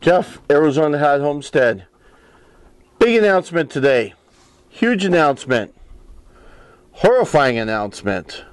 Jeff, ArizonaHotHomestead. Big announcement today. Huge announcement. Horrifying announcement.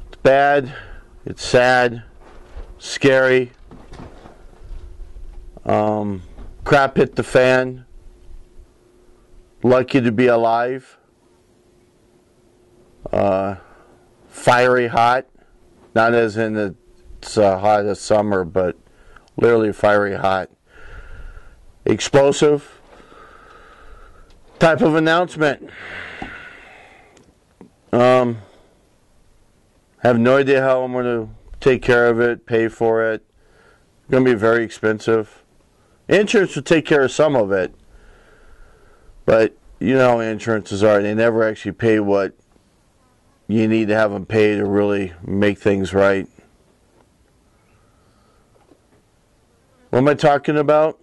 It's bad. It's sad. Scary. Crap hit the fan. Lucky to be alive. Fiery hot. Not as in it's hot as summer, but literally fiery hot. Explosive type of announcement. Have no idea how I'm going to take care of it, pay for it. It's going to be very expensive. Insurance will take care of some of it, but you know how insurances are. They never actually pay what you need to have them pay to really make things right. What am I talking about?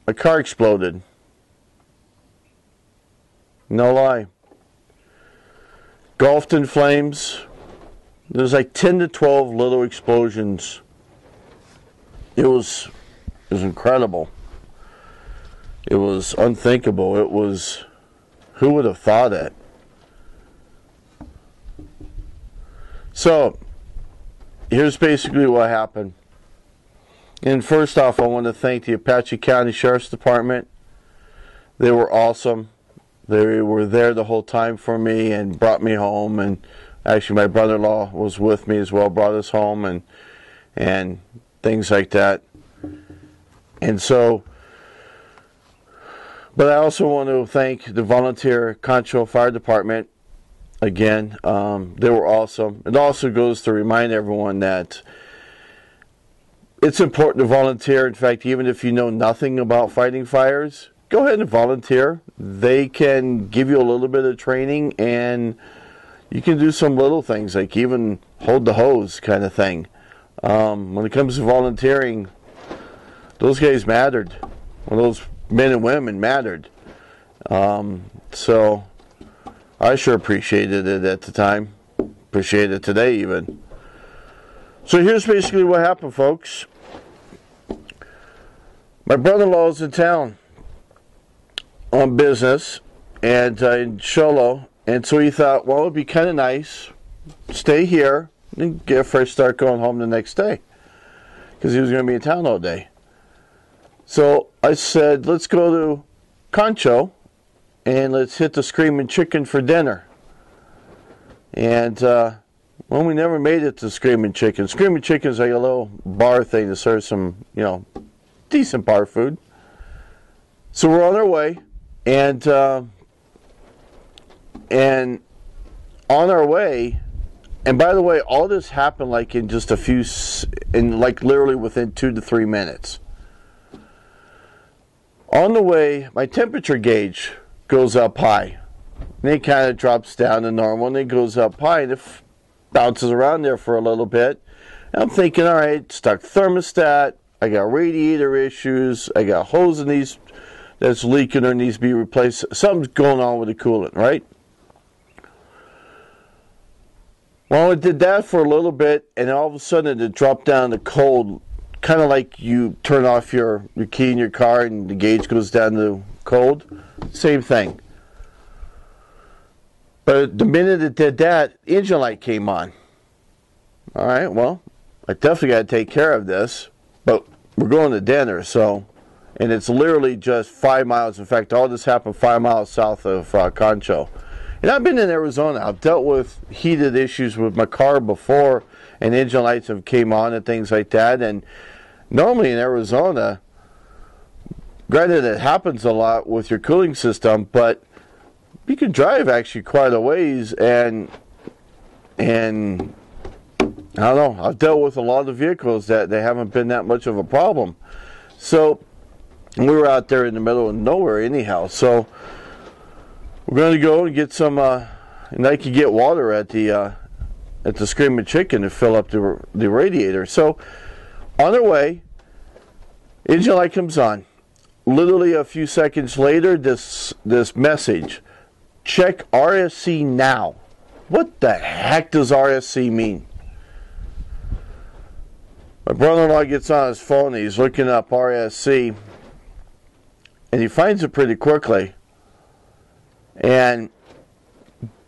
A car exploded. No lie. Engulfed in flames. There's like 10 to 12 little explosions. It was incredible. It was unthinkable. It was, who would have thought it? So, here's basically what happened. And first off, I want to thank the Apache County Sheriff's Department. They were awesome. They were there the whole time for me and brought me home. And actually, my brother-in-law was with me as well, brought us home and things like that. And so, but I also want to thank the volunteer Concho Fire Department. Again, they were awesome. It also goes to remind everyone that it's important to volunteer. In fact, even if you know nothing about fighting fires, go ahead and volunteer. They can give you a little bit of training, and you can do some little things, like even hold the hose kind of thing. When it comes to volunteering, those guys mattered. Well, those men and women mattered. So I sure appreciated it at the time. Appreciate it today even. So here's basically what happened, folks. My brother-in-law is in town on business and in Sholo, and so he thought, well, it'd be kind of nice, stay here and get a fresh start going home the next day, because he was going to be in town all day. So I said, let's go to Concho and let's hit the Screaming Chicken for dinner. And well, we never made it to Screaming Chicken. Screaming Chicken is like a little bar thing to serve some, decent bar food. So we're on our way, and on our way, and by the way, all this happened like in just like literally within 2 to 3 minutes. On the way, my temperature gauge goes up high. And it kind of drops down to normal, and it goes up high, and it bounces around there for a little bit. And I'm thinking, all right, stuck thermostat, I got radiator issues, I got hose that's leaking or needs to be replaced. Something's going on with the coolant, right? Well, it did that for a little bit, and all of a sudden it dropped down to cold, kind of like you turn off your key in your car and the gauge goes down to cold. Same thing. But the minute it did that, engine light came on. All right, well, I definitely got to take care of this, but we're going to dinner, so, and it's literally just 5 miles. In fact, all this happened 5 miles south of Concho. And I've been in Arizona. I've dealt with heated issues with my car before, and engine lights have came on and things like that. And normally in Arizona, granted it happens a lot with your cooling system, but you can drive actually quite a ways, and I don't know, I've dealt with a lot of vehicles that they haven't been that much of a problem. So we were out there in the middle of nowhere anyhow. So we're going to go and get some, and I could get water at the Screaming Chicken to fill up the radiator. So on our way, engine light comes on. Literally a few seconds later, this message: check RSC now. What the heck does RSC mean? My brother-in-law gets on his phone and he's looking up RSC, and he finds it pretty quickly.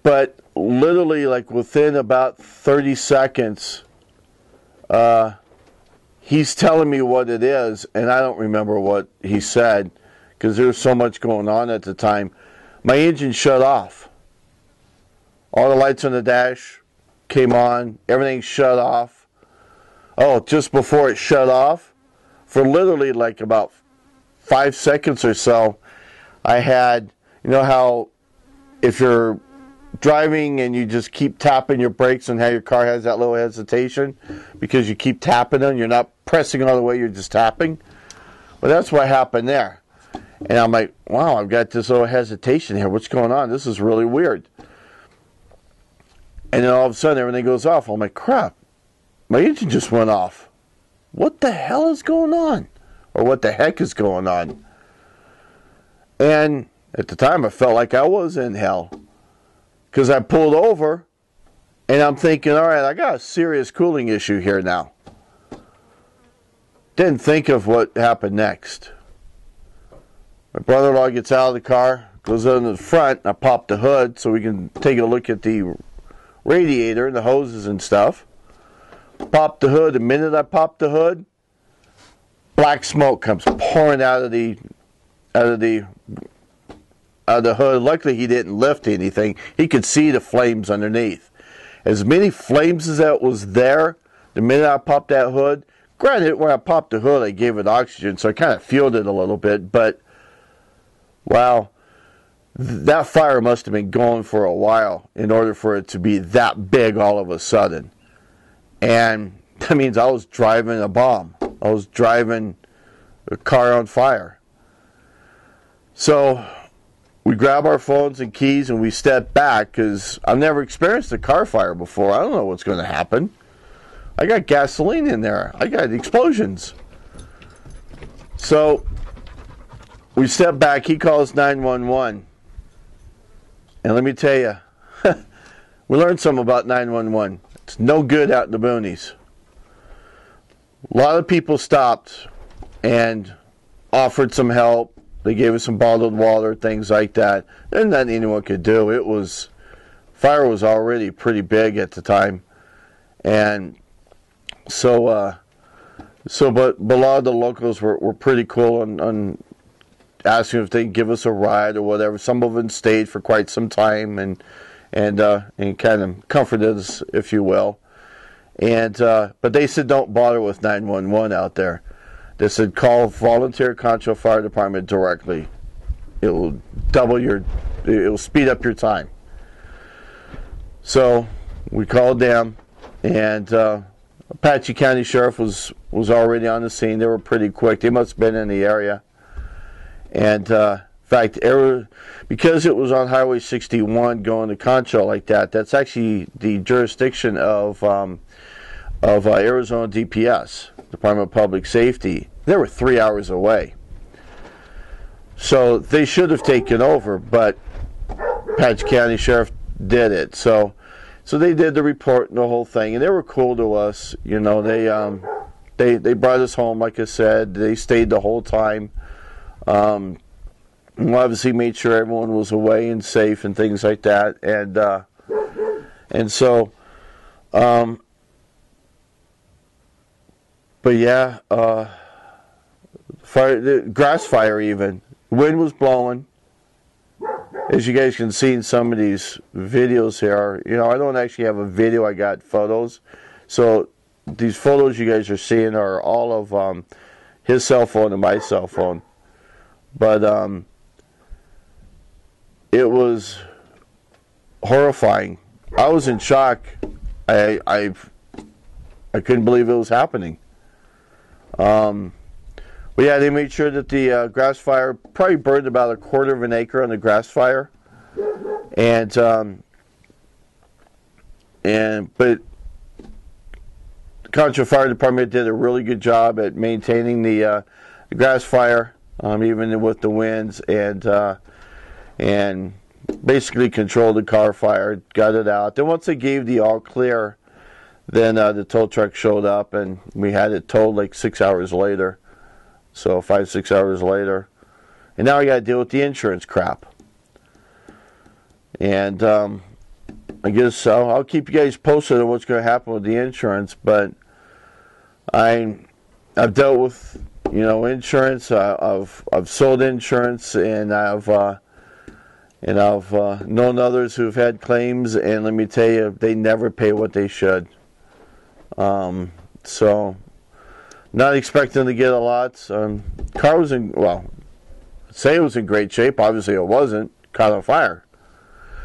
But literally, like within about 30 seconds, he's telling me what it is, and I don't remember what he said because there was so much going on at the time. My engine shut off. All the lights on the dash came on. Everything shut off. Oh, just before it shut off, for literally like about 5 seconds or so, I had, you know how if you're driving and you just keep tapping your brakes and how your car has that little hesitation because you keep tapping them, you're not pressing all the way, you're just tapping. Well, that's what happened there. And I'm like, wow, I've got this little hesitation here. What's going on? This is really weird. And then all of a sudden everything goes off. I'm like, crap, my engine just went off. What the hell is going on? Or what the heck is going on? And at the time I felt like I was in hell. Because I pulled over, and I'm thinking, all right, I got a serious cooling issue here now. Didn't think of what happened next. My brother-in-law gets out of the car, goes into the front, and I pop the hood so we can take a look at the radiator and the hoses and stuff. Pop the hood. The minute I pop the hood, black smoke comes pouring out of the hood. Luckily, he didn't lift anything. He could see the flames underneath. As many flames as that was there, the minute I popped that hood, granted, when I popped the hood, I gave it oxygen, so I kind of fueled it a little bit, but, wow, that fire must have been going for a while in order for it to be that big all of a sudden. And that means I was driving a bomb. I was driving a car on fire. So we grab our phones and keys and we step back because I've never experienced a car fire before. I don't know what's going to happen. I got gasoline in there. I got explosions. So we step back. He calls 911. And let me tell you, we learned something about 911. It's no good out in the boonies. A lot of people stopped and offered some help. They gave us some bottled water, things like that. There's nothing anyone could do. Fire was already pretty big at the time. And but a lot of the locals were pretty cool on asking if they could give us a ride or whatever. Some of them stayed for quite some time and kind of comforted us, if you will. But they said don't bother with 911 out there. They said call Volunteer Concho Fire Department directly. It will speed up your time. So we called them, and Apache County Sheriff was already on the scene. They were pretty quick. They must have been in the area. And in fact, because it was on Highway 61 going to Concho like that, that's actually the jurisdiction of Arizona DPS, Department of Public Safety. They were 3 hours away. So they should have taken over, but Apache County Sheriff did it. So they did the report and the whole thing, and they were cool to us. You know, they brought us home, like I said. They stayed the whole time. We obviously made sure everyone was away and safe and things like that. But yeah, grass fire even. Wind was blowing. As you guys can see in some of these videos here, you know, I don't actually have a video, I got photos. So these photos you guys are seeing are all of his cell phone and my cell phone. But it was horrifying. I was in shock. I couldn't believe it was happening. But yeah, they made sure that the grass fire probably burned about 1/4 of an acre on the grass fire, but the Concho Fire Department did a really good job at maintaining the grass fire, even with the winds, and basically controlled the car fire, got it out. Then once they gave the all clear, then the tow truck showed up, and we had it towed like 6 hours later. So 5, 6 hours later. And now I got to deal with the insurance crap. And I guess I'll keep you guys posted on what's going to happen with the insurance. But I've dealt with, you know, insurance. I've sold insurance, and I've known others who've had claims, and let me tell you, they never pay what they should. So, not expecting to get a lot. Car was in, well, I'd say it was in great shape. Obviously, it wasn't. Caught on fire.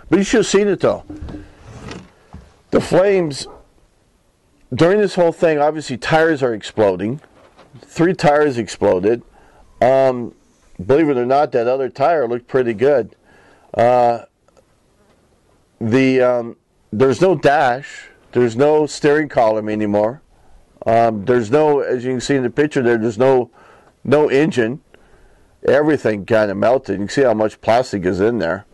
But you should have seen it, though. The flames, during this whole thing, obviously, tires are exploding. 3 tires exploded. Believe it or not, that other tire looked pretty good. There's no dash. There's no steering column anymore. There's no, as you can see in the picture there, there's no engine. Everything kind of melted. You can see how much plastic is in there.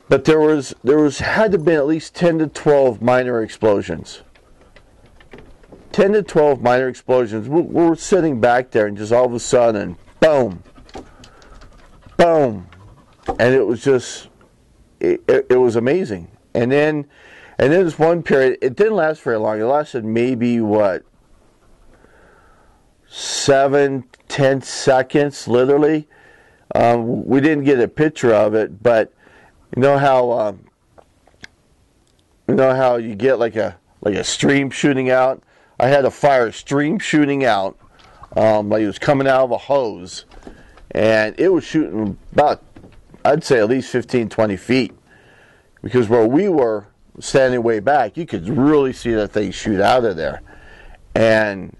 But there had to be at least 10 to 12 minor explosions. 10 to 12 minor explosions. We're sitting back there, and just all of a sudden, boom, boom, and it was just, it was amazing. And then this one period, it didn't last very long. It lasted maybe, 7-10 seconds, literally. We didn't get a picture of it, but you know how you get like a stream shooting out. I had a fire stream shooting out, like it was coming out of a hose, and it was shooting about, I'd say, at least 15-20 feet, because where we were standing way back, you could really see that thing shoot out of there, and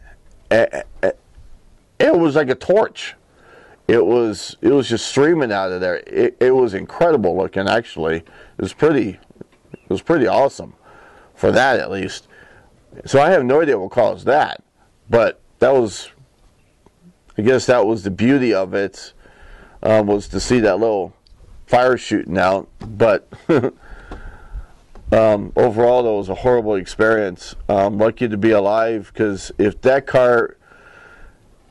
it was like a torch. It was just streaming out of there. It was incredible looking, actually. It was pretty awesome, for that at least. So I have no idea what caused that, but that was, I guess that was the beauty of it, was to see that little fire shooting out. But overall, though, it was a horrible experience. I'm lucky to be alive, because if that car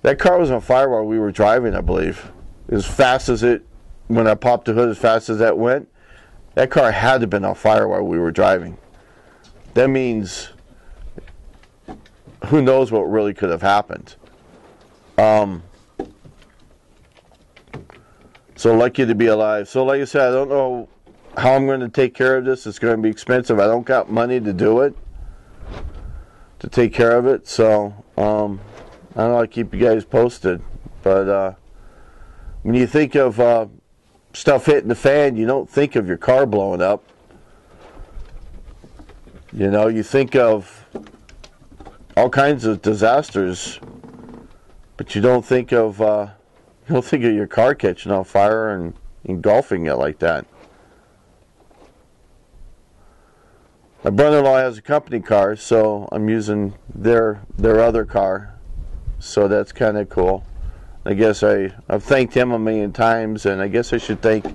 was on fire while we were driving, I believe, as fast as it, when I popped the hood, as fast as that went, that car had to have been on fire while we were driving. That means, who knows what really could have happened. So lucky to be alive. So like I said, I don't know how I'm going to take care of this. It's going to be expensive. I don't got money to do it, to take care of it. So I don't know, I'll keep you guys posted. But when you think of stuff hitting the fan, you don't think of your car blowing up. You know, you think of all kinds of disasters, but you don't think of your car catching on fire and engulfing it like that. My brother-in-law has a company car, so I'm using their other car, so that's kind of cool. I guess I've thanked him a million times, and I guess I should thank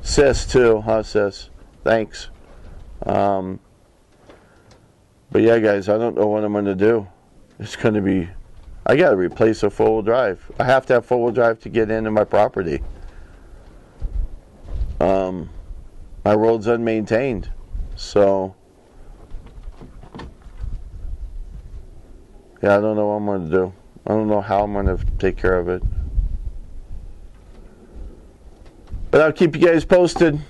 Sis too, huh, Sis? Thanks. But yeah, guys, I don't know what I'm going to do. It's going to be, I got to replace a four-wheel drive. I have to have four-wheel drive to get into my property. My road's unmaintained, so yeah, I don't know what I'm going to do. I don't know how I'm going to take care of it. But I'll keep you guys posted.